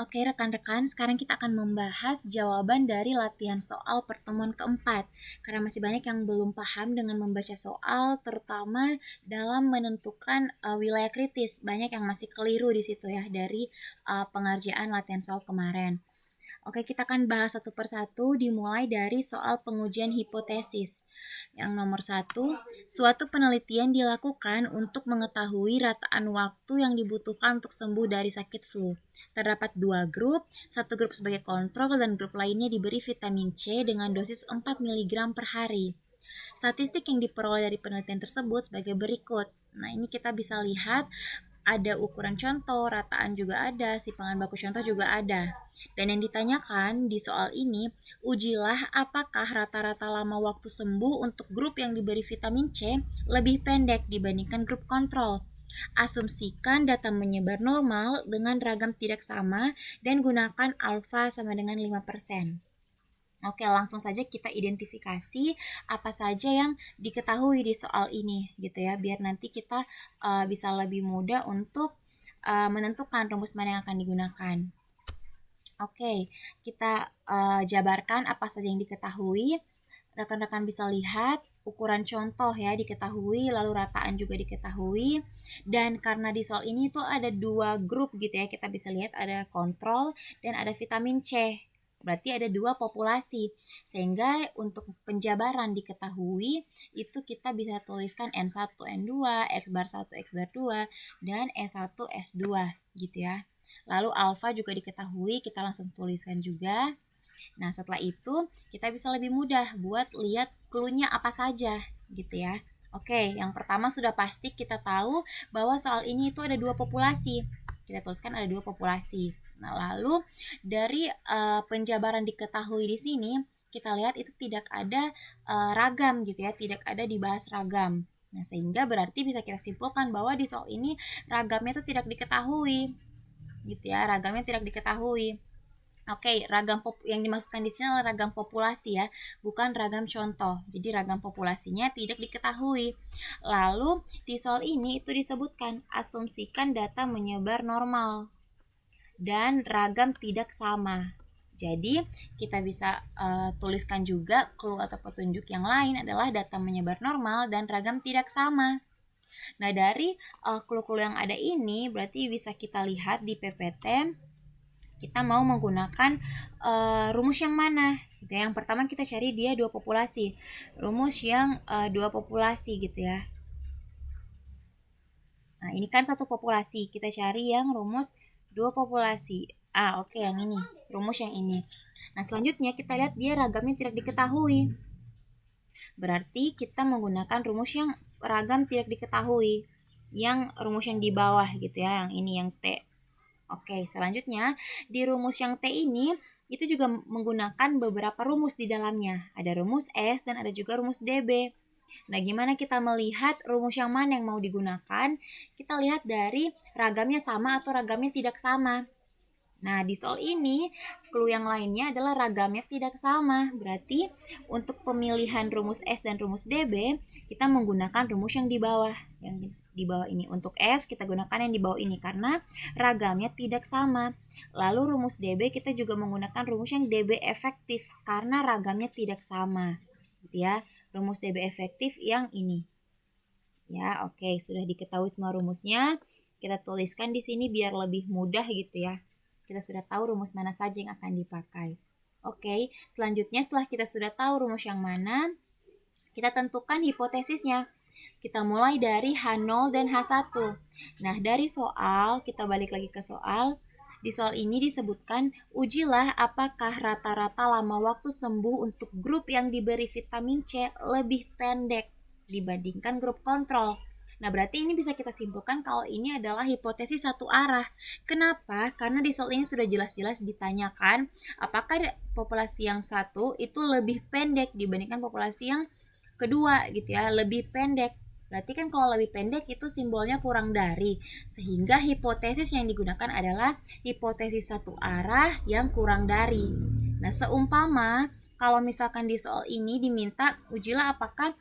Oke rekan-rekan, sekarang kita akan membahas jawaban dari latihan soal pertemuan keempat. Karena masih banyak yang belum paham dengan membaca soal, terutama dalam menentukan wilayah kritis. Banyak yang masih keliru di situ ya dari pengerjaan latihan soal kemarin. Oke, kita akan bahas satu persatu dimulai dari soal pengujian hipotesis. Yang nomor satu, suatu penelitian dilakukan untuk mengetahui rataan waktu yang dibutuhkan untuk sembuh dari sakit flu. Terdapat dua grup, satu grup sebagai kontrol dan grup lainnya diberi vitamin C dengan dosis 4 mg per hari. Statistik yang diperoleh dari penelitian tersebut sebagai berikut. Nah, ini kita bisa lihat ada ukuran contoh, rataan juga ada, simpanan baku contoh juga ada. Dan yang ditanyakan di soal ini, ujilah apakah rata-rata lama waktu sembuh untuk grup yang diberi vitamin C lebih pendek dibandingkan grup kontrol. Asumsikan data menyebar normal dengan ragam tidak sama dan gunakan alfa sama dengan 5%. Oke, langsung saja kita identifikasi apa saja yang diketahui di soal ini gitu ya, biar nanti kita bisa lebih mudah untuk menentukan rumus mana yang akan digunakan. Oke, kita jabarkan apa saja yang diketahui. Rekan-rekan bisa lihat ukuran contoh ya diketahui, lalu rataan juga diketahui. Dan karena di soal ini tuh ada dua grup gitu ya, kita bisa lihat ada kontrol dan ada vitamin C. Berarti ada dua populasi, sehingga untuk penjabaran diketahui itu kita bisa tuliskan N1, N2, X bar 1, X bar 2, dan S1, S2 gitu ya. Lalu alfa juga diketahui, kita langsung tuliskan juga. Nah setelah itu kita bisa lebih mudah buat lihat clue-nya apa saja gitu ya. Oke, yang pertama sudah pasti kita tahu bahwa soal ini itu ada dua populasi. Kita tuliskan ada dua populasi. Nah, lalu dari penjabaran diketahui di sini, kita lihat itu tidak ada ragam gitu ya, tidak ada dibahas ragam. Nah, sehingga berarti bisa kita simpulkan bahwa di soal ini ragamnya itu tidak diketahui. Gitu ya, ragamnya tidak diketahui. Oke, ragam yang dimaksudkan di sini adalah ragam populasi ya, bukan ragam contoh. Jadi ragam populasinya tidak diketahui. Lalu di soal ini itu disebutkan asumsikan data menyebar normal dan ragam tidak sama. Jadi kita bisa tuliskan juga clue atau petunjuk yang lain adalah data menyebar normal dan ragam tidak sama. Nah dari clue-clue yang ada ini berarti bisa kita lihat di PPT kita mau menggunakan rumus yang mana gitu ya. Yang pertama kita cari dia dua populasi, rumus yang dua populasi gitu ya. Nah ini kan satu populasi, kita cari yang rumus dua populasi. Oke, yang ini, rumus yang ini. Nah selanjutnya kita lihat dia ragamnya tidak diketahui, berarti kita menggunakan rumus yang ragam tidak diketahui, yang rumus yang di bawah gitu ya, yang ini yang T. Oke, selanjutnya di rumus yang T ini itu juga menggunakan beberapa rumus di dalamnya. Ada rumus S dan ada juga rumus DB. Nah, gimana kita melihat rumus yang mana yang mau digunakan? Kita lihat dari ragamnya sama atau ragamnya tidak sama. Nah, di soal ini, clue yang lainnya adalah ragamnya tidak sama. Berarti untuk pemilihan rumus S dan rumus DB, kita menggunakan rumus yang di bawah. Yang di bawah ini. Untuk S, kita gunakan yang di bawah ini karena ragamnya tidak sama. Lalu rumus DB, kita juga menggunakan rumus yang DB efektif karena ragamnya tidak sama. Gitu ya. Rumus DB efektif yang ini. Ya, oke, sudah diketahui semua rumusnya. Kita tuliskan di sini biar lebih mudah gitu ya. Kita sudah tahu rumus mana saja yang akan dipakai. Oke, selanjutnya setelah kita sudah tahu rumus yang mana, kita tentukan hipotesisnya. Kita mulai dari H0 dan H1. Nah, dari soal, kita balik lagi ke soal. Di soal ini disebutkan, ujilah apakah rata-rata lama waktu sembuh untuk grup yang diberi vitamin C lebih pendek dibandingkan grup kontrol. Nah, berarti ini bisa kita simpulkan kalau ini adalah hipotesis satu arah. Kenapa? Karena di soal ini sudah jelas-jelas ditanyakan apakah populasi yang satu itu lebih pendek dibandingkan populasi yang kedua gitu ya, lebih pendek. Berarti kan kalau lebih pendek itu simbolnya kurang dari, sehingga hipotesis yang digunakan adalah hipotesis satu arah yang kurang dari. Nah, seumpama kalau misalkan di soal ini diminta ujilah apakah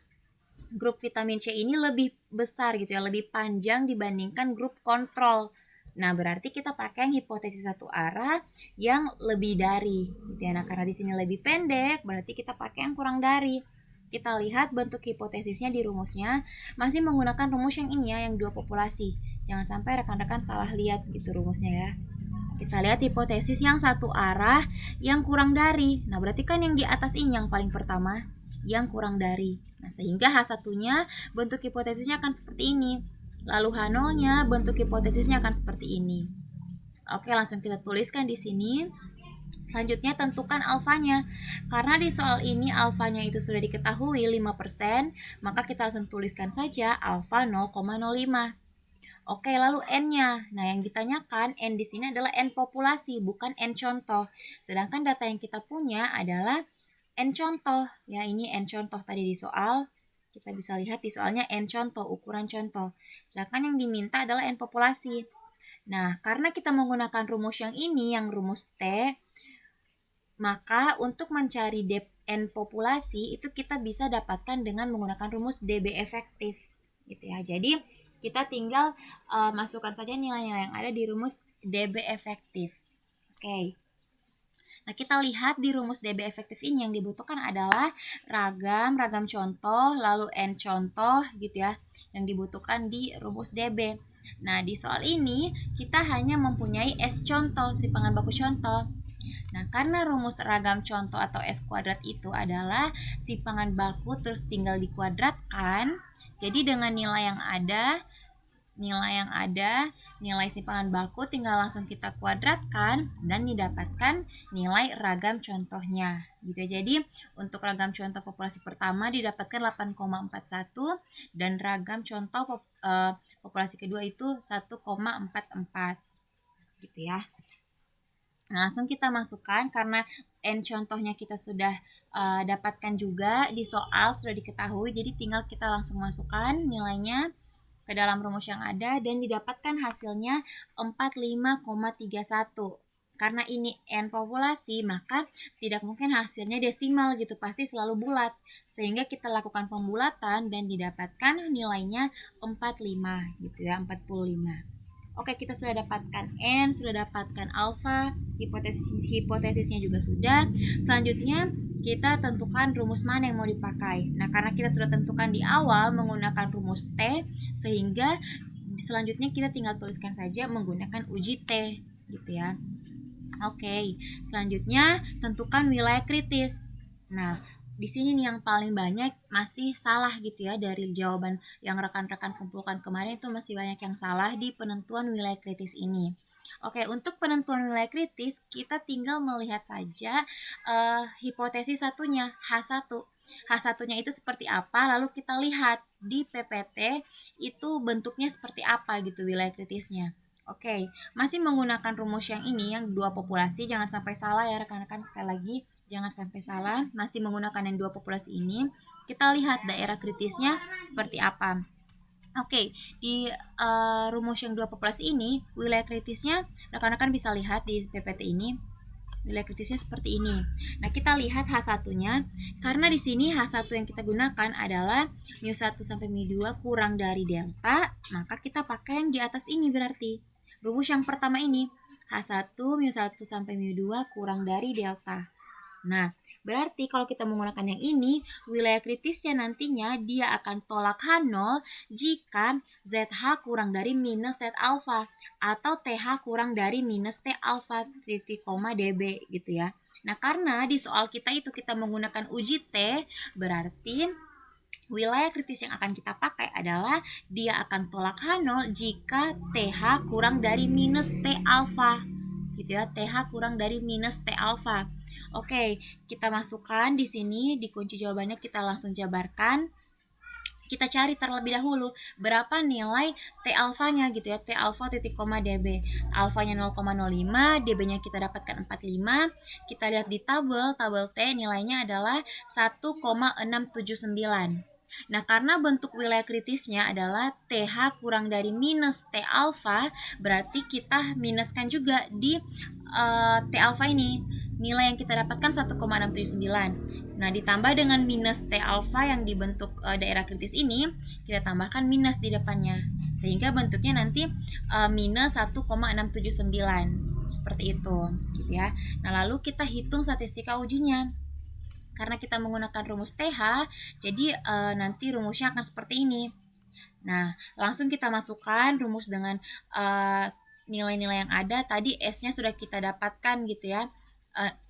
grup vitamin C ini lebih besar gitu ya, lebih panjang dibandingkan grup kontrol. Nah, berarti kita pakai yang hipotesis satu arah yang lebih dari, gitu ya. Nah, karena di sini lebih pendek, berarti kita pakai yang kurang dari. Kita lihat bentuk hipotesisnya di rumusnya, masih menggunakan rumus yang ini ya, yang dua populasi. Jangan sampai rekan-rekan salah lihat gitu rumusnya ya. Kita lihat hipotesis yang satu arah yang kurang dari. Nah, berarti kan yang di atas ini yang paling pertama, yang kurang dari. Nah, sehingga H1-nya bentuk hipotesisnya akan seperti ini. Lalu H0-nya bentuk hipotesisnya akan seperti ini. Oke, langsung kita tuliskan di sini. Selanjutnya tentukan alfanya. Karena di soal ini alfanya itu sudah diketahui 5%, maka kita langsung tuliskan saja alfa 0,05. Oke, lalu N-nya. Nah, yang ditanyakan N di sini adalah N populasi, bukan N contoh. Sedangkan data yang kita punya adalah N contoh. Ya, ini N contoh tadi di soal. Kita bisa lihat di soalnya N contoh, ukuran contoh. Sedangkan yang diminta adalah N populasi. Nah, karena kita menggunakan rumus yang ini, yang rumus T, maka untuk mencari N populasi itu kita bisa dapatkan dengan menggunakan rumus DB efektif. Gitu ya. Jadi, kita tinggal masukkan saja nilai-nilai yang ada di rumus DB efektif. Oke. Nah, kita lihat di rumus DB efektif ini yang dibutuhkan adalah ragam contoh, lalu N contoh gitu ya, yang dibutuhkan di rumus DB. Nah, di soal ini kita hanya mempunyai S contoh, simpanan baku contoh. Nah, karena rumus ragam contoh atau S kuadrat itu adalah simpanan baku terus tinggal dikuadratkan, jadi dengan nilai yang ada, nilai simpanan baku tinggal langsung kita kuadratkan dan didapatkan nilai ragam contohnya. Gitu. Jadi untuk ragam contoh populasi pertama didapatkan 8,41 dan ragam contoh populasi kedua itu 1,44. Gitu ya. Nah, langsung kita masukkan karena N contohnya kita sudah dapatkan juga di soal, sudah diketahui, jadi tinggal kita langsung masukkan nilainya ke dalam rumus yang ada dan didapatkan hasilnya 45,31. Karena ini N populasi, maka tidak mungkin hasilnya desimal gitu, pasti selalu bulat. Sehingga kita lakukan pembulatan dan didapatkan nilainya 45 gitu ya, 45. Oke, kita sudah dapatkan N, sudah dapatkan alfa, hipotesisnya juga sudah. Selanjutnya kita tentukan rumus mana yang mau dipakai. Nah, karena kita sudah tentukan di awal menggunakan rumus T, sehingga selanjutnya kita tinggal tuliskan saja menggunakan uji T, gitu ya. Oke, selanjutnya tentukan wilayah kritis. Nah, di sini nih yang paling banyak masih salah gitu ya, dari jawaban yang rekan-rekan kumpulkan kemarin itu masih banyak yang salah di penentuan wilayah kritis ini. Oke, untuk penentuan wilayah kritis kita tinggal melihat saja hipotesis satunya, H1. H1-nya itu seperti apa, lalu kita lihat di PPT itu bentuknya seperti apa gitu wilayah kritisnya. Oke, masih menggunakan rumus yang ini, yang dua populasi, jangan sampai salah ya rekan-rekan, sekali lagi jangan sampai salah, masih menggunakan yang dua populasi ini. Kita lihat daerah kritisnya seperti apa. Oke, di rumus yang dua populasi ini, wilayah kritisnya rekan-rekan bisa lihat di PPT ini. Wilayah kritisnya seperti ini. Nah, kita lihat H1-nya. Karena di sini H1 yang kita gunakan adalah mu1 sampai mu2 kurang dari delta, maka kita pakai yang di atas ini berarti. Rumus yang pertama ini, H1 mu1 sampai mu2 kurang dari delta. Nah, berarti kalau kita menggunakan yang ini, wilayah kritisnya nantinya dia akan tolak H0 jika ZH kurang dari minus Z alpha atau TH kurang dari minus T alpha titik koma dB gitu ya. Nah, karena di soal kita itu kita menggunakan uji T, berarti wilayah kritis yang akan kita pakai adalah dia akan tolak H0 jika TH kurang dari minus T alpha gitu ya, TH kurang dari minus T alpha. Oke, kita masukkan di sini di kunci jawabannya, kita langsung jabarkan. Kita cari terlebih dahulu berapa nilai T alfanya gitu ya, T alfa titik koma dB. Alfanya 0,05, dB-nya kita dapatkan 45. Kita lihat di tabel T nilainya adalah 1,679. Nah, karena bentuk wilayah kritisnya adalah TH kurang dari minus T alfa, berarti kita minuskan juga di T alfa ini. Nilai yang kita dapatkan 1,679. Nah, ditambah dengan minus T alfa yang dibentuk daerah kritis ini, kita tambahkan minus di depannya. sehingga bentuknya nanti minus 1,679 seperti itu gitu ya. Nah, lalu kita hitung statistika ujinya. Karena kita menggunakan rumus TH, jadi nanti rumusnya akan seperti ini. Nah, langsung kita masukkan rumus dengan nilai-nilai yang ada. Tadi S-nya sudah kita dapatkan gitu ya.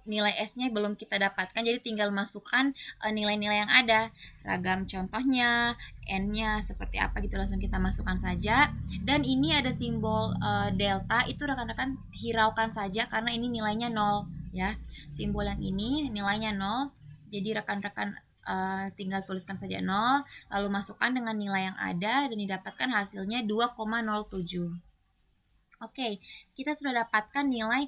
Nilai S-nya belum kita dapatkan, jadi tinggal masukkan nilai-nilai yang ada. Ragam contohnya, N-nya seperti apa gitu, langsung kita masukkan saja. Dan ini ada simbol delta, itu rekan-rekan hiraukan saja karena ini nilainya 0 ya. Simbol yang ini nilainya 0. Jadi rekan-rekan tinggal tuliskan saja 0, lalu masukkan dengan nilai yang ada dan didapatkan hasilnya 2,07. Oke, kita sudah dapatkan nilai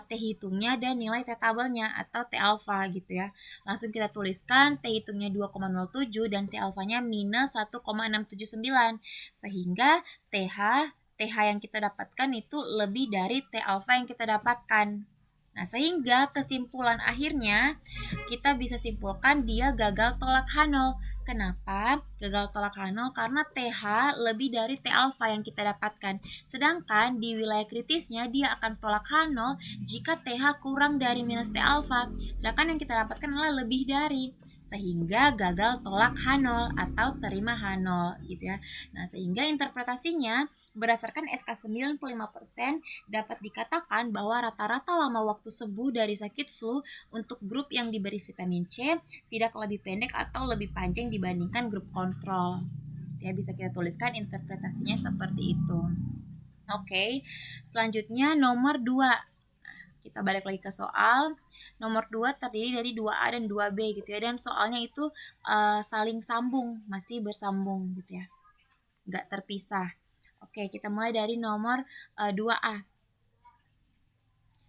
T hitungnya dan nilai T tabelnya atau T alfa gitu ya. Langsung kita tuliskan T hitungnya 2,07 dan T alfanya minus 1,679. Sehingga TH yang kita dapatkan itu lebih dari T alfa yang kita dapatkan. Nah, sehingga kesimpulan akhirnya kita bisa simpulkan dia gagal tolak H0. Kenapa gagal tolak H0? Karena TH lebih dari T alfa yang kita dapatkan. Sedangkan di wilayah kritisnya dia akan tolak H0 jika TH kurang dari minus T alfa. Sedangkan yang kita dapatkan adalah lebih dari. Sehingga gagal tolak H0 atau terima H0 gitu ya. Nah, sehingga interpretasinya berdasarkan SK 95% dapat dikatakan bahwa rata-rata lama waktu sembuh dari sakit flu untuk grup yang diberi vitamin C tidak lebih pendek atau lebih panjang dibandingkan grup kontrol. Ya, bisa kita tuliskan interpretasinya seperti itu. Oke, selanjutnya nomor 2. Kita balik lagi ke soal. Nomor 2 terdiri dari 2A dan 2B gitu ya. Dan soalnya itu saling sambung, masih bersambung gitu ya. Nggak terpisah. Oke, kita mulai dari nomor 2A.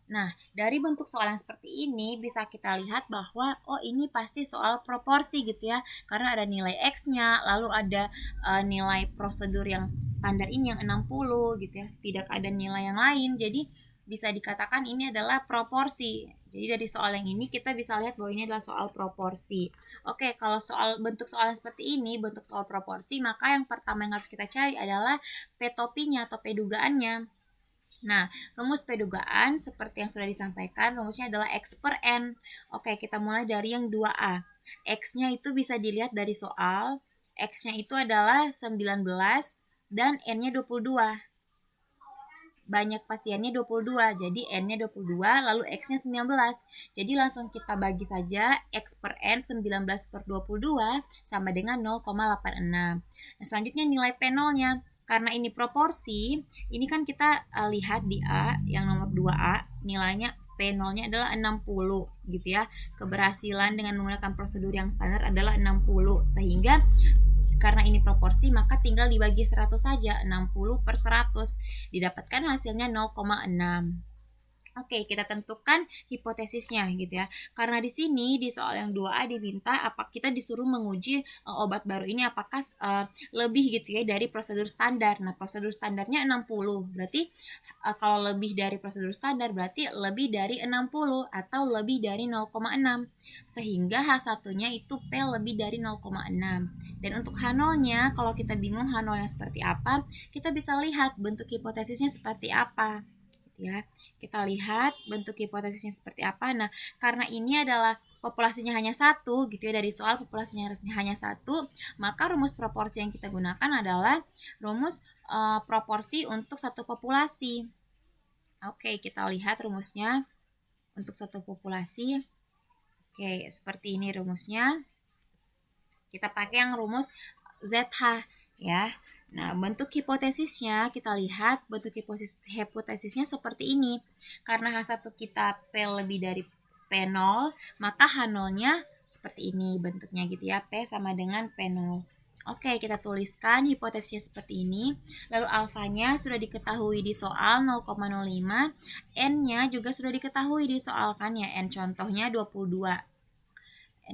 Nah, dari bentuk soal yang seperti ini bisa kita lihat bahwa oh ini pasti soal proporsi gitu ya. Karena ada nilai X-nya, lalu ada nilai prosedur yang standar ini yang 60 gitu ya. Tidak ada nilai yang lain. Jadi bisa dikatakan ini adalah proporsi. Jadi dari soal yang ini kita bisa lihat bahwa ini adalah soal proporsi. Oke, kalau soal bentuk soal yang seperti ini, bentuk soal proporsi, maka yang pertama yang harus kita cari adalah P topinya atau P dugaannya. Nah, rumus P dugaan seperti yang sudah disampaikan, rumusnya adalah X per N. Oke, kita mulai dari yang 2A. X-nya itu bisa dilihat dari soal. X-nya itu adalah 19 dan N-nya 22. Banyak pasiennya 22, jadi N-nya 22, lalu X-nya 19. Jadi langsung kita bagi saja X per N 19 per 22 sama dengan 0,86. Nah, selanjutnya nilai P0-nya. Karena ini proporsi, ini kan kita lihat di A, yang nomor 2A, nilainya P0-nya adalah 60 gitu ya. Keberhasilan dengan menggunakan prosedur yang standar adalah 60. Sehingga karena ini proporsi, maka tinggal dibagi 100 saja, 60 per 100. Didapatkan hasilnya 0,6. Oke, kita tentukan hipotesisnya gitu ya. Karena di sini di soal yang 2A diminta apa kita disuruh menguji obat baru ini apakah lebih gitu ya dari prosedur standar. Nah, prosedur standarnya 60. Berarti kalau lebih dari prosedur standar berarti lebih dari 60 atau lebih dari 0,6. Sehingga H1-nya itu P lebih dari 0,6. Dan untuk H0-nya kalau kita bingung H0-nya seperti apa, kita bisa lihat bentuk hipotesisnya seperti apa. Ya, kita lihat bentuk hipotesisnya seperti apa. Nah, karena ini adalah populasinya hanya satu gitu ya, dari soal populasinya hanya satu, maka rumus proporsi yang kita gunakan adalah rumus proporsi untuk satu populasi. Oke, kita lihat rumusnya untuk satu populasi. Oke, seperti ini rumusnya. Kita pakai yang rumus ZH ya. Nah, bentuk hipotesisnya kita lihat bentuk hipotesisnya seperti ini. Karena H1 kita P lebih dari P0, maka H0-nya seperti ini bentuknya gitu ya. P sama dengan P0. Oke, kita tuliskan hipotesisnya seperti ini. Lalu alfanya sudah diketahui di soal 0,05. N-nya juga sudah diketahui di soal kan ya. N contohnya 22.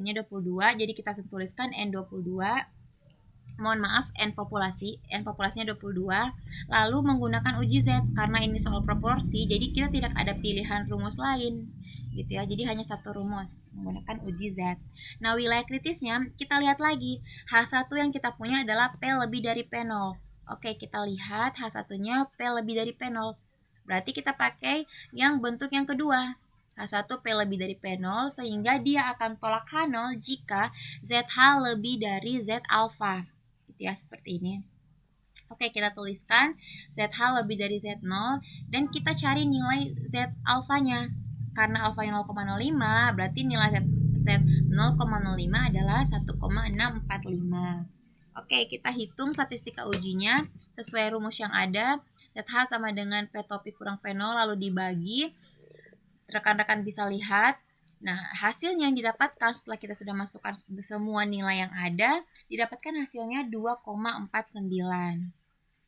N-nya 22, jadi kita tuliskan N22. Mohon maaf, N populasinya 22. Lalu menggunakan uji Z, karena ini soal proporsi, jadi kita tidak ada pilihan rumus lain gitu ya. Jadi hanya satu rumus menggunakan uji Z. Nah, wilayah kritisnya kita lihat lagi. H1 yang kita punya adalah P lebih dari P0. Oke, kita lihat H1-nya P lebih dari P0. Berarti kita pakai yang bentuk yang kedua. H1 P lebih dari P0 sehingga dia akan tolak H0 jika ZH lebih dari Z alpha. Gitu ya, seperti ini. Oke, kita tuliskan ZH lebih dari Z0 dan kita cari nilai Z alfanya. Karena alfanya 0,05, berarti nilai Z 0,05 adalah 1,645. Oke, kita hitung statistika ujinya sesuai rumus yang ada. ZH sama dengan P topi kurang P0 lalu dibagi. Rekan-rekan bisa lihat. Nah, hasilnya yang didapatkan setelah kita sudah masukkan semua nilai yang ada, didapatkan hasilnya 2,49.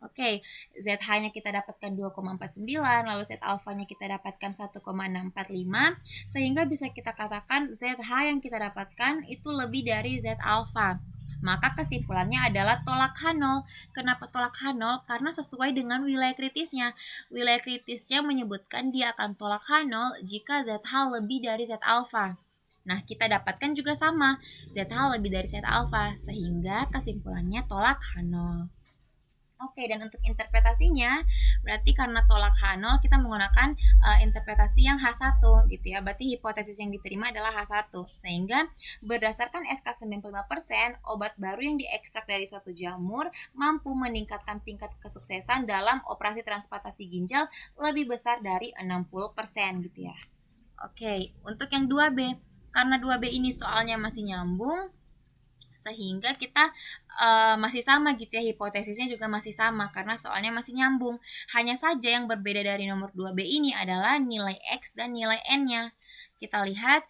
Oke, ZH-nya kita dapatkan 2,49, lalu Z alfanya kita dapatkan 1,645, sehingga bisa kita katakan ZH yang kita dapatkan itu lebih dari Z alfa. Maka kesimpulannya adalah tolak H0. Kenapa tolak H0? Karena sesuai dengan wilayah kritisnya. Wilayah kritisnya menyebutkan dia akan tolak H0 jika ZH lebih dari Z alfa. Nah, kita dapatkan juga sama, ZH lebih dari Z alfa, sehingga kesimpulannya tolak H0. Oke, dan untuk interpretasinya, berarti karena tolak H0 kita menggunakan interpretasi yang H1 gitu ya. Berarti hipotesis yang diterima adalah H1. Sehingga berdasarkan SK 95%, obat baru yang diekstrak dari suatu jamur mampu meningkatkan tingkat kesuksesan dalam operasi transplantasi ginjal lebih besar dari 60% gitu ya. Oke, untuk yang 2B, karena 2B ini soalnya masih nyambung, sehingga kita masih sama gitu ya, hipotesisnya juga masih sama karena soalnya masih nyambung. Hanya saja yang berbeda dari nomor 2B ini adalah nilai X dan nilai N-nya. Kita lihat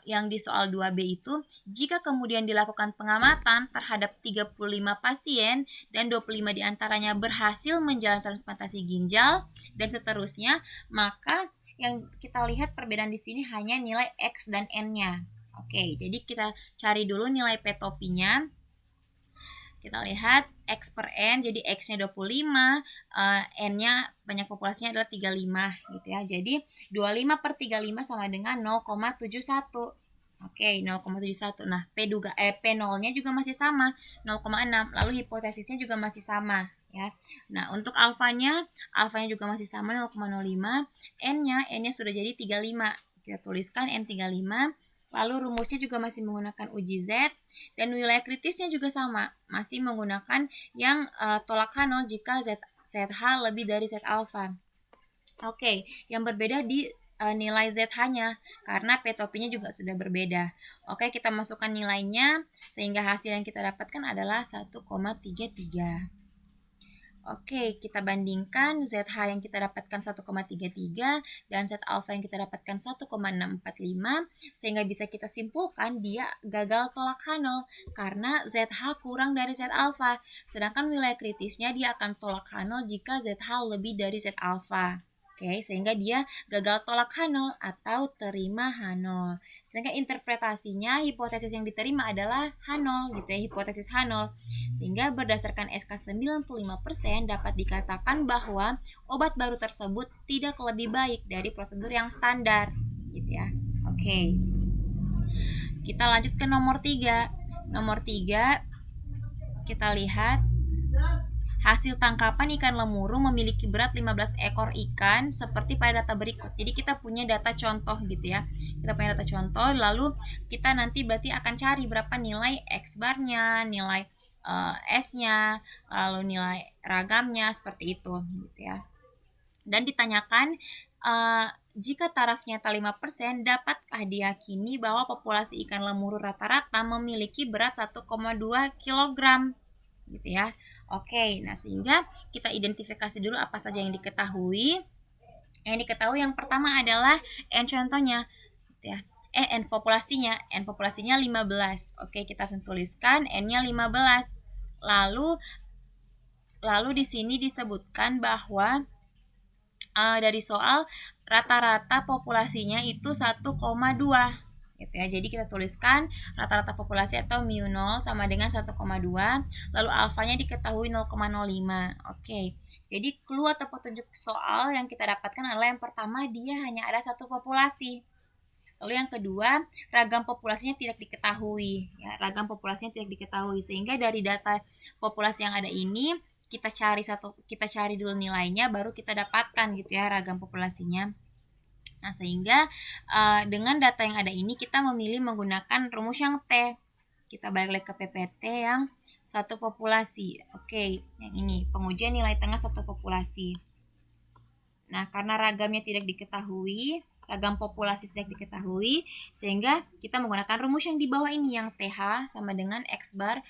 yang di soal 2B itu, jika kemudian dilakukan pengamatan terhadap 35 pasien dan 25 diantaranya berhasil menjalani transplantasi ginjal dan seterusnya, maka yang kita lihat perbedaan di sini hanya nilai X dan N-nya. Oke, jadi kita cari dulu nilai P topinya. Kita lihat X per N, jadi X-nya 25, N-nya banyak populasinya adalah 35 gitu ya. Jadi 25 per 35 sama dengan 0,71. Oke, 0,71. Nah, P0-nya juga masih sama, 0,6. Lalu hipotesisnya juga masih sama ya. Nah, untuk alfanya juga masih sama 0,05. N-nya sudah jadi 35. Kita tuliskan N 35. Lalu rumusnya juga masih menggunakan uji Z dan wilayah kritisnya juga sama, masih menggunakan yang tolak H0 jika ZH lebih dari Z alfa. Oke, yang berbeda di nilai ZH-nya karena P topinya juga sudah berbeda. Oke, kita masukkan nilainya sehingga hasil yang kita dapatkan adalah 1,33. Oke, kita bandingkan ZH yang kita dapatkan 1,33 dan Z alfa yang kita dapatkan 1,645 sehingga bisa kita simpulkan dia gagal tolak H0 karena ZH kurang dari Z alfa. Sedangkan wilayah kritisnya dia akan tolak H0 jika ZH lebih dari Z alfa. Oke, sehingga dia gagal tolak H0 atau terima H0. Sehingga interpretasinya hipotesis yang diterima adalah H0 gitu ya, hipotesis H0. Sehingga berdasarkan SK 95% dapat dikatakan bahwa obat baru tersebut tidak lebih baik dari prosedur yang standar gitu ya. Oke. Kita lanjut ke nomor 3. Nomor 3 kita lihat hasil tangkapan ikan lemuru memiliki berat 15 ekor ikan seperti pada data berikut. Jadi kita punya data contoh gitu ya. Kita punya data contoh, lalu kita nanti berarti akan cari berapa nilai X barnya, nilai S-nya, lalu nilai ragamnya seperti itu gitu ya. Dan ditanyakan jika taraf nyata 5%, dapatkah diyakini bahwa populasi ikan lemuru rata-rata memiliki berat 1,2 kg gitu ya. Oke, nah sehingga kita identifikasi dulu apa saja yang diketahui. Yang diketahui yang pertama adalah N contohnya gitu ya. N populasinya 15. Oke, kita tuliskan N-nya 15. Lalu di sini disebutkan bahwa dari soal rata-rata populasinya itu 1,2 gitu ya. Jadi kita tuliskan rata-rata populasi atau mu 0 sama dengan 1,2, lalu alfanya diketahui 0,05. Oke. Jadi clue atau petunjuk soal yang kita dapatkan adalah yang pertama, dia hanya ada satu populasi. Lalu yang kedua, ragam populasinya tidak diketahui ya, ragam populasinya tidak diketahui, sehingga dari data populasi yang ada ini kita cari dulu nilainya, baru kita dapatkan gitu ya ragam populasinya. Nah, sehingga dengan data yang ada ini kita memilih menggunakan rumus yang T. Kita balik lagi ke PPT yang satu populasi. Oke, yang ini pengujian nilai tengah satu populasi. Nah, karena ragamnya tidak diketahui, ragam populasi tidak diketahui, sehingga kita menggunakan rumus yang di bawah ini, yang TH sama dengan X bar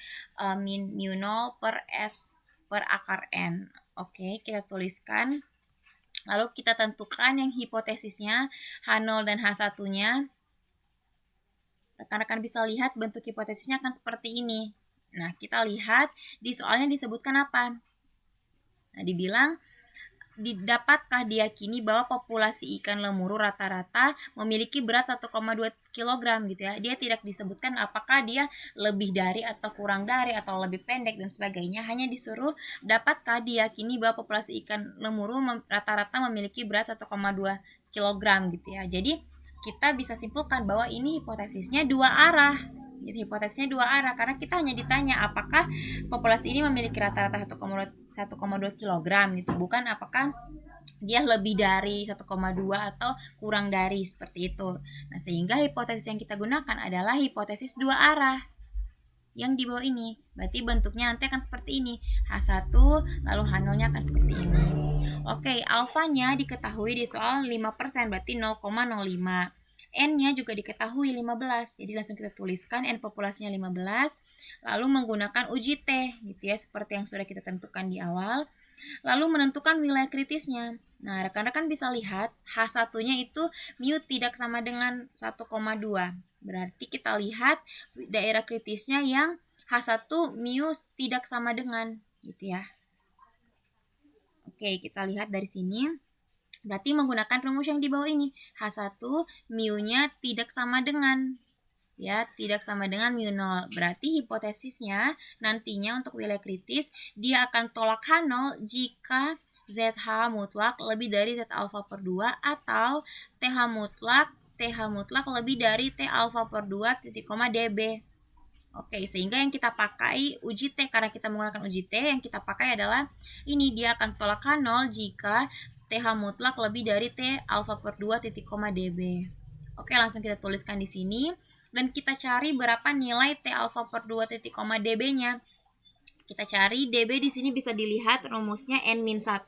min mu 0 per S per akar N. Oke, kita tuliskan. Lalu kita tentukan yang hipotesisnya, H0 dan H1-nya. Rekan-rekan bisa lihat bentuk hipotesisnya akan seperti ini. Nah, kita lihat di soalnya disebutkan apa. Nah, dibilang, dapatkah diyakini bahwa populasi ikan lemuru rata-rata memiliki berat 1,2 kg gitu ya. Dia tidak disebutkan apakah dia lebih dari atau kurang dari atau lebih pendek dan sebagainya. Hanya disuruh dapatkah diyakini bahwa populasi ikan lemuru rata-rata memiliki berat 1,2 kg gitu ya. Jadi kita bisa simpulkan bahwa ini hipotesisnya dua arah. Jadi hipotesisnya dua arah karena kita hanya ditanya apakah populasi ini memiliki rata-rata 1,2 kg gitu, bukan apakah dia lebih dari 1,2 atau kurang dari, seperti itu. Nah, sehingga hipotesis yang kita gunakan adalah hipotesis dua arah yang di bawah ini. Berarti bentuknya nanti akan seperti ini. H1 lalu H0-nya akan seperti ini. Oke, alfanya diketahui di soal 5%, berarti 0,05. N-nya juga diketahui 15. Jadi langsung kita tuliskan N populasinya 15. Lalu menggunakan uji T gitu ya, seperti yang sudah kita tentukan di awal. Lalu menentukan wilayah kritisnya. Nah, rekan-rekan bisa lihat H1-nya itu mu tidak sama dengan 1,2. Berarti kita lihat daerah kritisnya yang H1 mu tidak sama dengan gitu ya. Oke, kita lihat dari sini. Berarti menggunakan rumus yang di bawah ini. H1 mu-nya tidak sama dengan ya, tidak sama dengan mu 0. Berarti hipotesisnya nantinya untuk wilayah kritis dia akan tolak H0 jika ZH mutlak lebih dari Z alfa per 2 atau TH mutlak lebih dari T alfa per 2 titik koma dB. Oke, sehingga yang kita pakai uji T, karena kita menggunakan uji T, yang kita pakai adalah ini, dia akan tolak H0 jika TH mutlak lebih dari T alfa per 2 titik koma dB. Oke, langsung kita tuliskan di sini dan kita cari berapa nilai T alfa per 2 titik koma dB-nya. Kita cari dB di sini bisa dilihat rumusnya N-1,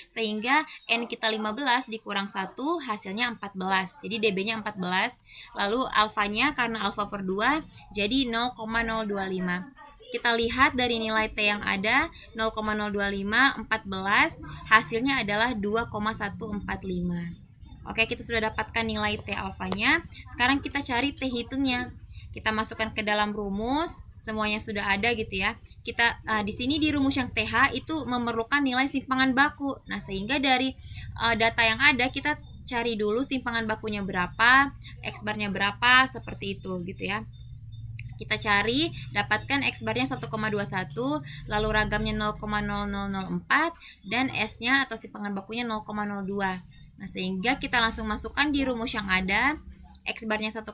sehingga N kita 15 dikurang 1 hasilnya 14. Jadi dB-nya 14. Lalu alfanya karena alfa per 2 jadi 0,025. Kita lihat dari nilai T yang ada 0,025 14, hasilnya adalah 2,145. Oke, kita sudah dapatkan nilai T alfanya. Sekarang kita cari T hitungnya. Kita masukkan ke dalam rumus, semuanya sudah ada gitu ya. Kita di sini di rumus yang TH itu memerlukan nilai simpangan baku. Nah, sehingga dari data yang ada kita cari dulu simpangan bakunya berapa, X barnya berapa, seperti itu gitu ya. Kita cari, dapatkan X barnya 1,21, lalu ragamnya 0,0004 dan S-nya atau simpangan bakunya 0,02. Nah, sehingga kita langsung masukkan di rumus yang ada. X barnya 1,21,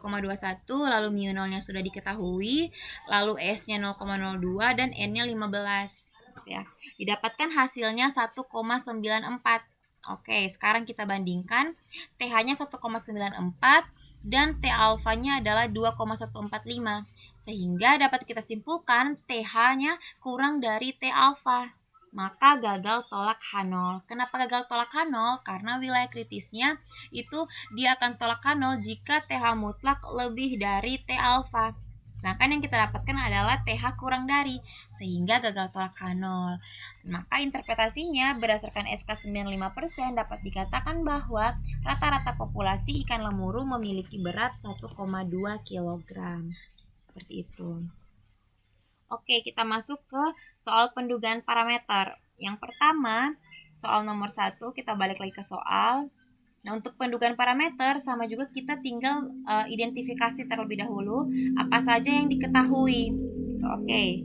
lalu mu 0-nya sudah diketahui, lalu S-nya 0,02 dan N-nya 15 gitu ya. Didapatkan hasilnya 1,94. Oke, sekarang kita bandingkan. TH-nya 1,94 dan T alfanya adalah 2,145. Sehingga dapat kita simpulkan TH-nya kurang dari T alfa. Maka gagal tolak H0. Kenapa gagal tolak H0? Karena wilayah kritisnya itu dia akan tolak H0 jika TH mutlak lebih dari T alfa. Sedangkan yang kita dapatkan adalah TH kurang dari, sehingga gagal tolak H0. Maka interpretasinya berdasarkan SK 95% dapat dikatakan bahwa rata-rata populasi ikan lemuru memiliki berat 1,2 kg. Seperti itu. Oke, kita masuk ke soal pendugaan parameter. Yang pertama, soal nomor 1, kita balik lagi ke soal. Nah, untuk pendugaan parameter sama juga kita tinggal identifikasi terlebih dahulu apa saja yang diketahui. Oke,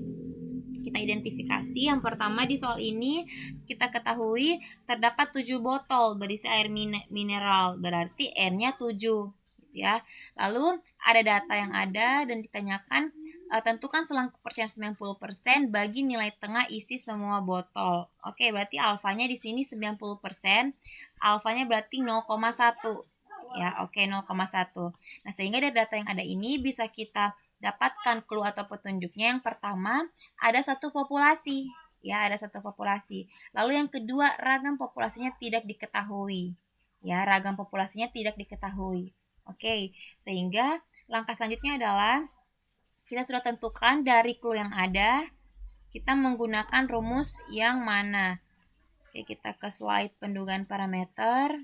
kita identifikasi. Yang pertama di soal ini kita ketahui terdapat 7 botol berisi air mineral, berarti N-nya 7. gitu ya. Lalu ada data yang ada dan ditanyakan tentukan selang kepercayaan 90% bagi nilai tengah isi semua botol. Oke, berarti alfanya di sini 90%, alfanya berarti 0,1. Ya, oke 0,1. Nah, sehingga dari data yang ada ini bisa kita dapatkan clue atau petunjuknya. Yang pertama, ada satu populasi. Ya, ada satu populasi. Lalu yang kedua, ragam populasinya tidak diketahui. Ya, ragam populasinya tidak diketahui. Oke, sehingga langkah selanjutnya adalah kita sudah tentukan dari clue yang ada, kita menggunakan rumus yang mana. Oke, kita ke slide pendugaan parameter.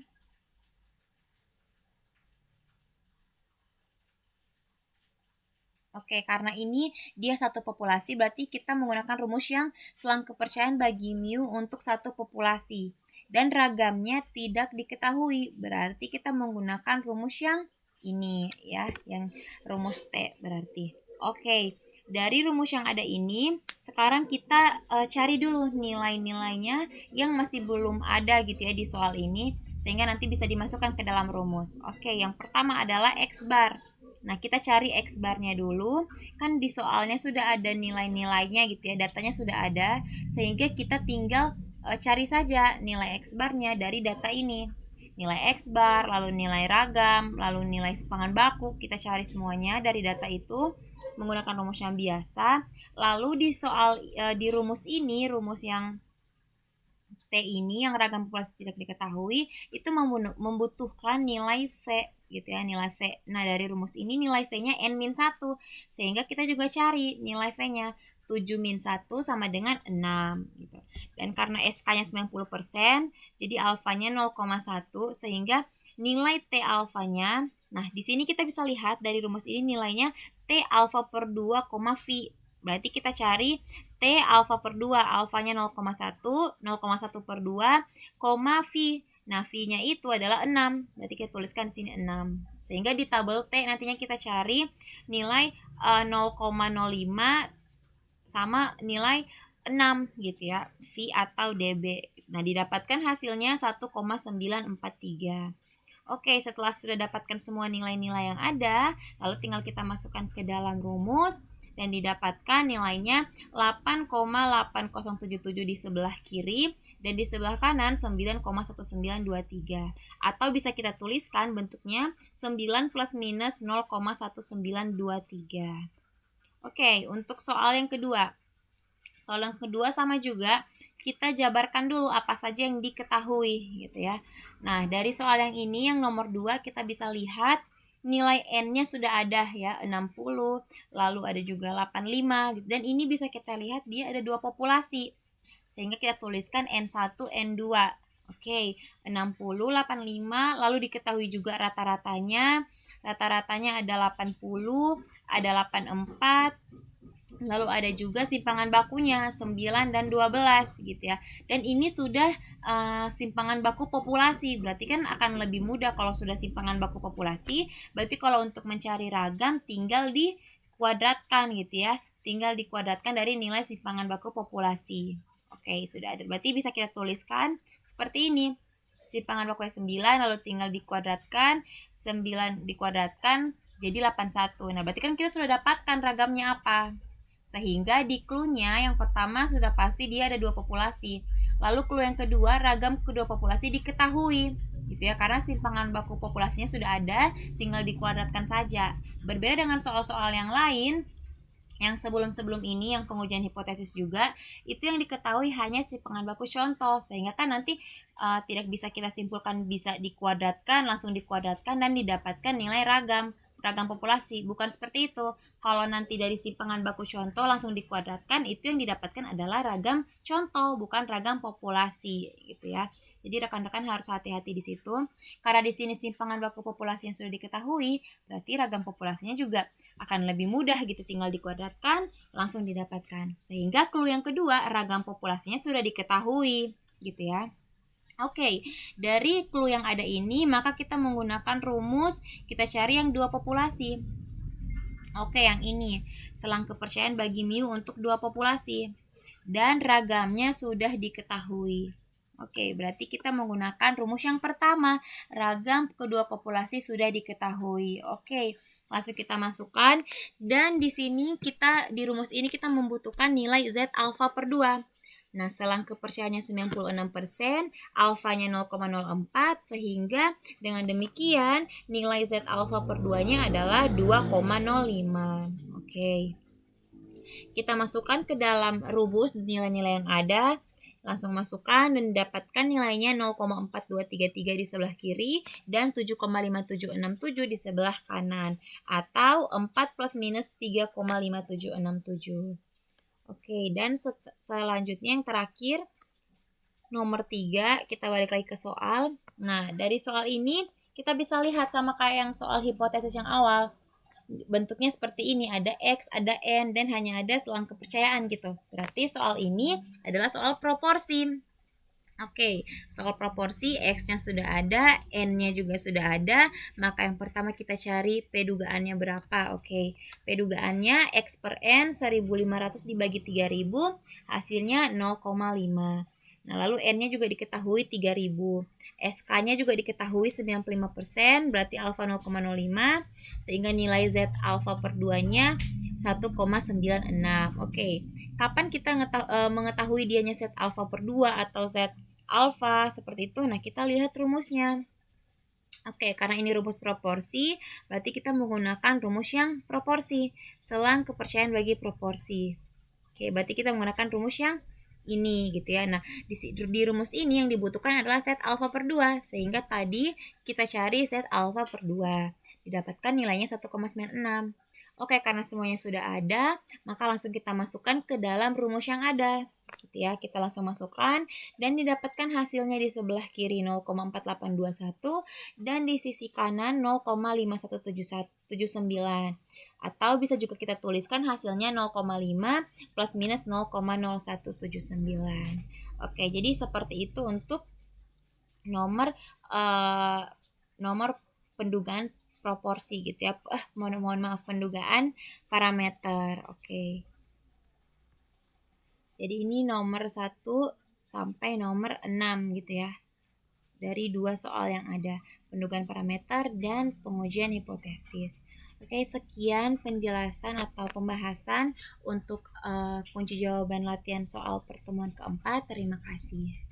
Oke, karena ini dia satu populasi, berarti kita menggunakan rumus yang selang kepercayaan bagi mu untuk satu populasi. Dan ragamnya tidak diketahui, berarti kita menggunakan rumus yang ini ya, yang rumus T berarti. Oke, dari rumus yang ada ini, sekarang kita cari dulu nilai-nilainya yang masih belum ada gitu ya di soal ini, sehingga nanti bisa dimasukkan ke dalam rumus. Oke, yang pertama adalah X bar. Nah, kita cari X barnya dulu. Kan di soalnya sudah ada nilai-nilainya gitu ya, datanya sudah ada, sehingga kita tinggal cari saja nilai X barnya dari data ini. Nilai X bar, lalu nilai ragam, lalu nilai simpangan baku, kita cari semuanya dari data itu menggunakan rumus yang biasa. Lalu di soal di rumus ini, rumus yang T ini yang ragam populasi tidak diketahui itu membutuhkan nilai V gitu ya, nilai V. Nah, dari rumus ini nilai V-nya N-1, sehingga kita juga cari nilai V-nya 7-1 sama dengan 6 gitu. Dan karena SK-nya 90%, jadi alfanya 0,1 sehingga nilai T alfanya, nah di sini kita bisa lihat dari rumus ini nilainya T alfa per 2, V. Berarti kita cari T alfa per 2, alfanya 0,1, 0,1 per 2, V. Nah, V-nya itu adalah 6. Berarti kita tuliskan di sini 6. Sehingga di tabel T nantinya kita cari nilai 0,05 sama nilai 6 gitu ya, V atau DB. Nah, didapatkan hasilnya 1,943. Oke, setelah sudah dapatkan semua nilai-nilai yang ada, lalu tinggal kita masukkan ke dalam rumus dan didapatkan nilainya 8,8077 di sebelah kiri dan di sebelah kanan 9,1923. Atau bisa kita tuliskan bentuknya 9 plus minus 0,1923. Oke, untuk soal yang kedua. Soal yang kedua sama juga, kita jabarkan dulu apa saja yang diketahui gitu ya. Nah, dari soal yang ini yang nomor 2 kita bisa lihat nilai N-nya sudah ada ya, 60, lalu ada juga 85 gitu. Dan ini bisa kita lihat dia ada dua populasi. Sehingga kita tuliskan N1, N2. Oke, 60, 85, lalu diketahui juga rata-ratanya. Rata-ratanya ada 80, ada 84, lalu ada juga simpangan bakunya 9 dan 12 gitu ya. Dan ini sudah simpangan baku populasi. Berarti kan akan lebih mudah kalau sudah simpangan baku populasi. Berarti kalau untuk mencari ragam tinggal dikuadratkan gitu ya. Tinggal dikuadratkan dari nilai simpangan baku populasi. Oke, sudah ada. Berarti bisa kita tuliskan seperti ini. Simpangan bakunya 9 lalu tinggal dikuadratkan, 9 dikuadratkan jadi 81. Nah, berarti kan kita sudah dapatkan ragamnya apa. Sehingga di clue-nya yang pertama sudah pasti dia ada dua populasi. Lalu clue yang kedua, ragam kedua populasi diketahui gitu ya, karena simpangan baku populasinya sudah ada, tinggal dikuadratkan saja. Berbeda dengan soal-soal yang lain yang sebelum-sebelum ini yang pengujian hipotesis juga, itu yang diketahui hanya simpangan baku contoh, sehingga kan nanti tidak bisa kita simpulkan bisa dikuadratkan, langsung dikuadratkan dan didapatkan nilai ragam populasi. Bukan seperti itu. Kalau nanti dari simpangan baku contoh langsung dikuadratkan, itu yang didapatkan adalah ragam contoh, bukan ragam populasi gitu ya. Jadi rekan-rekan harus hati-hati di situ. Karena di sini simpangan baku populasi yang sudah diketahui, berarti ragam populasinya juga akan lebih mudah gitu, tinggal dikuadratkan langsung didapatkan. Sehingga clue yang kedua, ragam populasinya sudah diketahui gitu ya. Oke, dari clue yang ada ini maka kita menggunakan rumus, kita cari yang dua populasi. Oke, yang ini selang kepercayaan bagi mu untuk dua populasi dan ragamnya sudah diketahui. Oke, berarti kita menggunakan rumus yang pertama, ragam kedua populasi sudah diketahui. Oke, langsung kita masukkan, dan di sini di rumus ini kita membutuhkan nilai Z alfa per 2. Nah, selang kepercayaannya 96%, alfanya 0,04, sehingga dengan demikian nilai Z alfa per 2-nya adalah 2,05. Oke. Kita masukkan ke dalam rumus nilai-nilai yang ada. Langsung masukkan dan dapatkan nilainya 0,4233 di sebelah kiri dan 7,5767 di sebelah kanan. Atau 4 plus minus 3,5767. Oke, dan selanjutnya yang terakhir, nomor 3, kita balik lagi ke soal. Nah, dari soal ini kita bisa lihat sama kayak yang soal hipotesis yang awal. Bentuknya seperti ini, ada X, ada N, dan hanya ada selang kepercayaan gitu. Berarti soal ini adalah soal proporsi. Oke, soal proporsi, X-nya sudah ada, N-nya juga sudah ada, maka yang pertama kita cari P dugaannya berapa. Oke, P dugaannya X per N 1500 dibagi 3000, hasilnya 0,5. Nah, lalu N-nya juga diketahui 3000. SK-nya juga diketahui 95%, berarti alfa 0,05, sehingga nilai Z alfa per 2-nya 1,96. Oke, kapan kita mengetahui dianya Z alfa per 2 atau Z alfa seperti itu? Nah, kita lihat rumusnya. Oke, karena ini rumus proporsi, berarti kita menggunakan rumus yang proporsi, selang kepercayaan bagi proporsi. Oke, berarti kita menggunakan rumus yang ini gitu ya. Nah, di rumus ini yang dibutuhkan adalah Z alfa per 2, sehingga tadi kita cari Z alfa per 2. Didapatkan nilainya 1,96. Oke, karena semuanya sudah ada, maka langsung kita masukkan ke dalam rumus yang ada. Gitu ya, kita langsung masukkan dan didapatkan hasilnya di sebelah kiri 0,4821 dan di sisi kanan 0,5179. Atau bisa juga kita tuliskan hasilnya 0,5 plus minus 0,0179. Oke, jadi seperti itu untuk nomor pendugaan proporsi gitu ya. Mohon maaf, pendugaan parameter. Oke. Jadi ini nomor 1 sampai nomor 6 gitu ya. Dari 2 soal yang ada, pendugaan parameter dan pengujian hipotesis. Oke, sekian penjelasan atau pembahasan untuk kunci jawaban latihan soal pertemuan keempat. Terima kasih.